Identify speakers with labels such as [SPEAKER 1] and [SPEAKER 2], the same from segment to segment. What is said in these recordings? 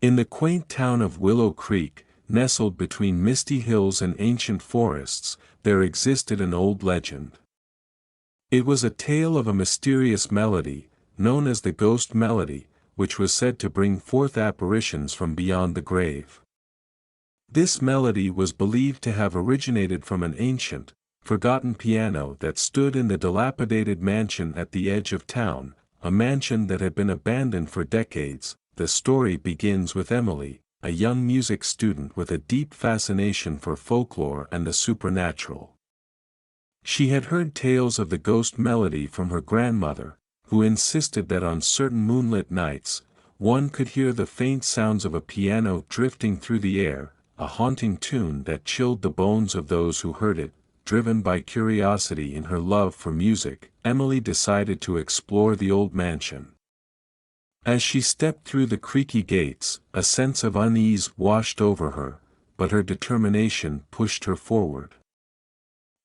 [SPEAKER 1] In the quaint town of Willow Creek, nestled between misty hills and ancient forests, there existed an old legend. It was a tale of a mysterious melody, known as the ghost melody, which was said to bring forth apparitions from beyond the grave. This melody was believed to have originated from an ancient, forgotten piano that stood in the dilapidated mansion at the edge of town, a mansion that had been abandoned for decades. The story begins with Emily, a young music student with a deep fascination for folklore and the supernatural. She had heard tales of the ghost melody from her grandmother, who insisted that on certain moonlit nights, one could hear the faint sounds of a piano drifting through the air, a haunting tune that chilled the bones of those who heard it. Driven by curiosity in her love for music, Emily decided to explore the old mansion. As she stepped through the creaky gates, a sense of unease washed over her, but her determination pushed her forward.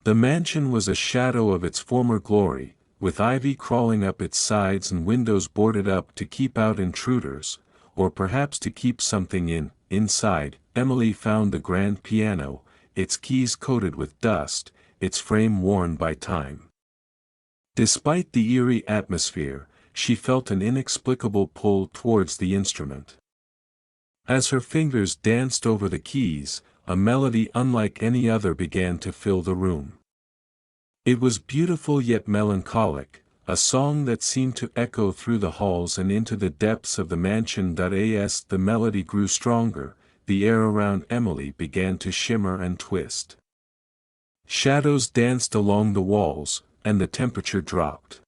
[SPEAKER 1] The mansion was a shadow of its former glory, with ivy crawling up its sides and windows boarded up to keep out intruders, or perhaps to keep something in. Inside, Emily found the grand piano, its keys coated with dust, its frame worn by time. Despite the eerie atmosphere, she felt an inexplicable pull towards the instrument. As her fingers danced over the keys, a melody unlike any other began to fill the room. It was beautiful yet melancholic, a song that seemed to echo through the halls and into the depths of the mansion. As the melody grew stronger, the air around Emily began to shimmer and twist. Shadows danced along the walls, and the temperature dropped.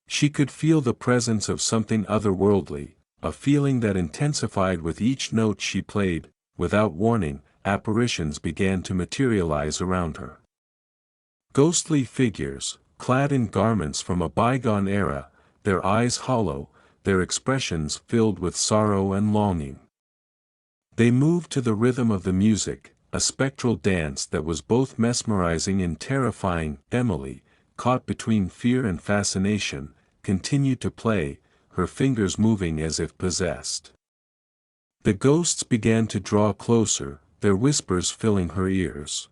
[SPEAKER 1] She could feel the presence of something otherworldly, a feeling that intensified with each note she played. Without warning, apparitions began to materialize around her. Ghostly figures, clad in garments from a bygone era, their eyes hollow, their expressions filled with sorrow and longing. They moved to the rhythm of the music, a spectral dance that was both mesmerizing and terrifying. Emily, caught between fear and fascination, continued to play, her fingers moving as if possessed. The ghosts began to draw closer, their whispers filling her ears.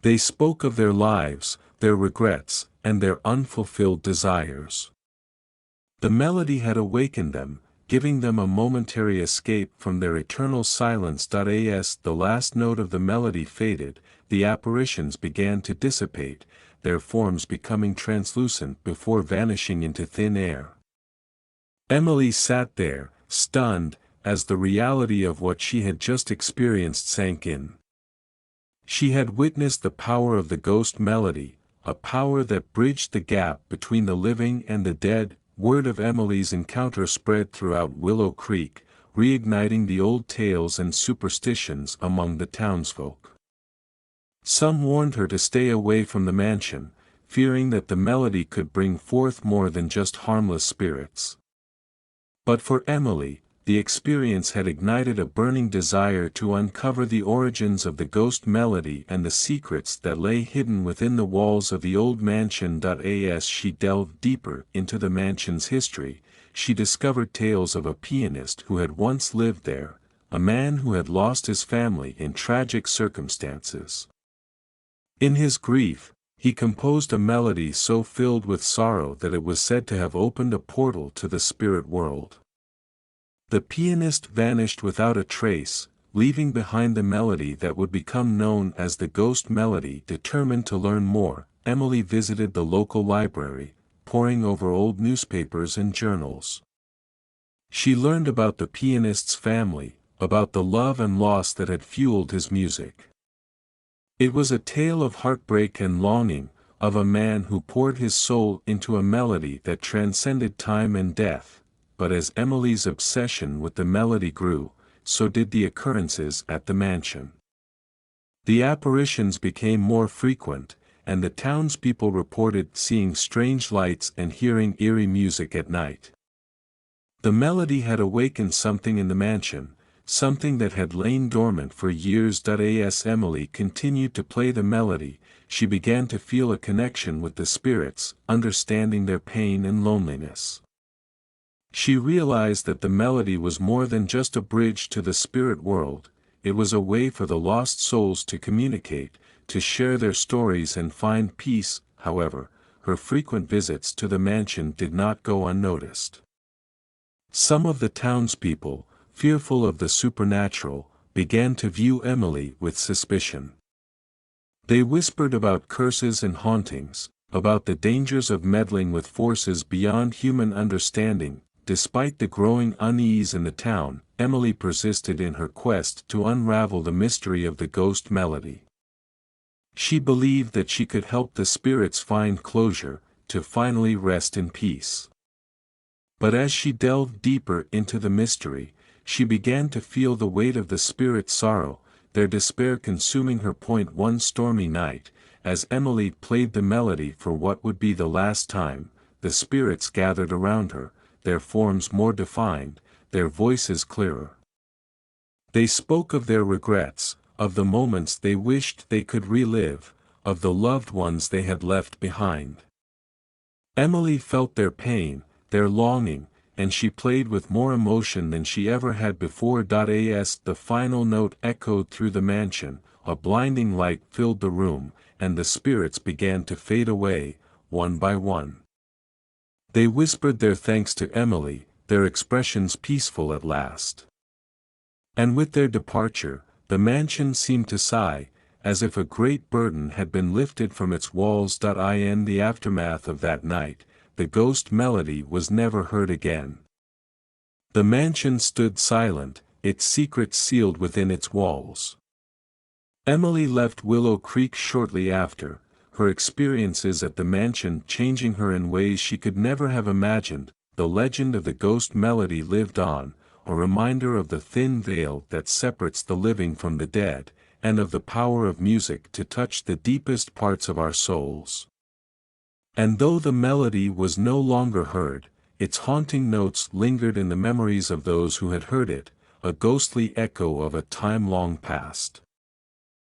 [SPEAKER 1] They spoke of their lives, their regrets, and their unfulfilled desires. The melody had awakened them, giving them a momentary escape from their eternal silence. As the last note of the melody faded, the apparitions began to dissipate, their forms becoming translucent before vanishing into thin air. Emily sat there, stunned, as the reality of what she had just experienced sank in. She had witnessed the power of the ghost melody, a power that bridged the gap between the living and the dead. Word of Emily's encounter spread throughout Willow Creek, reigniting the old tales and superstitions among the townsfolk. Some warned her to stay away from the mansion, fearing that the melody could bring forth more than just harmless spirits. But for Emily, the experience had ignited a burning desire to uncover the origins of the ghost melody and the secrets that lay hidden within the walls of the old mansion. As she delved deeper into the mansion's history, she discovered tales of a pianist who had once lived there, a man who had lost his family in tragic circumstances. In his grief, he composed a melody so filled with sorrow that it was said to have opened a portal to the spirit world. The pianist vanished without a trace, leaving behind the melody that would become known as the ghost melody. Determined to learn more, Emily visited the local library, poring over old newspapers and journals. She learned about the pianist's family, about the love and loss that had fueled his music. It was a tale of heartbreak and longing, of a man who poured his soul into a melody that transcended time and death. But as Emily's obsession with the melody grew, so did the occurrences at the mansion. The apparitions became more frequent, and the townspeople reported seeing strange lights and hearing eerie music at night. The melody had awakened something in the mansion, something that had lain dormant for years. As Emily continued to play the melody, she began to feel a connection with the spirits, understanding their pain and loneliness. She realized that the melody was more than just a bridge to the spirit world, it was a way for the lost souls to communicate, to share their stories and find peace. However, her frequent visits to the mansion did not go unnoticed. Some of the townspeople, fearful of the supernatural, began to view Emily with suspicion. They whispered about curses and hauntings, about the dangers of meddling with forces beyond human understanding. Despite the growing unease in the town, Emily persisted in her quest to unravel the mystery of the ghost melody. She believed that she could help the spirits find closure, to finally rest in peace. But as she delved deeper into the mystery, she began to feel the weight of the spirit's sorrow, their despair consuming her. One stormy night, as Emily played the melody for what would be the last time, the spirits gathered around her, their forms more defined, their voices clearer. They spoke of their regrets, of the moments they wished they could relive, of the loved ones they had left behind. Emily felt their pain, their longing, and she played with more emotion than she ever had before. As the final note echoed through the mansion, a blinding light filled the room, and the spirits began to fade away, one by one. They whispered their thanks to Emily, their expressions peaceful at last. And with their departure, the mansion seemed to sigh, as if a great burden had been lifted from its walls. In the aftermath of that night, the ghost melody was never heard again. The mansion stood silent, its secrets sealed within its walls. Emily left Willow Creek shortly after, her experiences at the mansion changing her in ways she could never have imagined. The legend of the ghost melody lived on, a reminder of the thin veil that separates the living from the dead, and of the power of music to touch the deepest parts of our souls. And though the melody was no longer heard, its haunting notes lingered in the memories of those who had heard it, a ghostly echo of a time long past.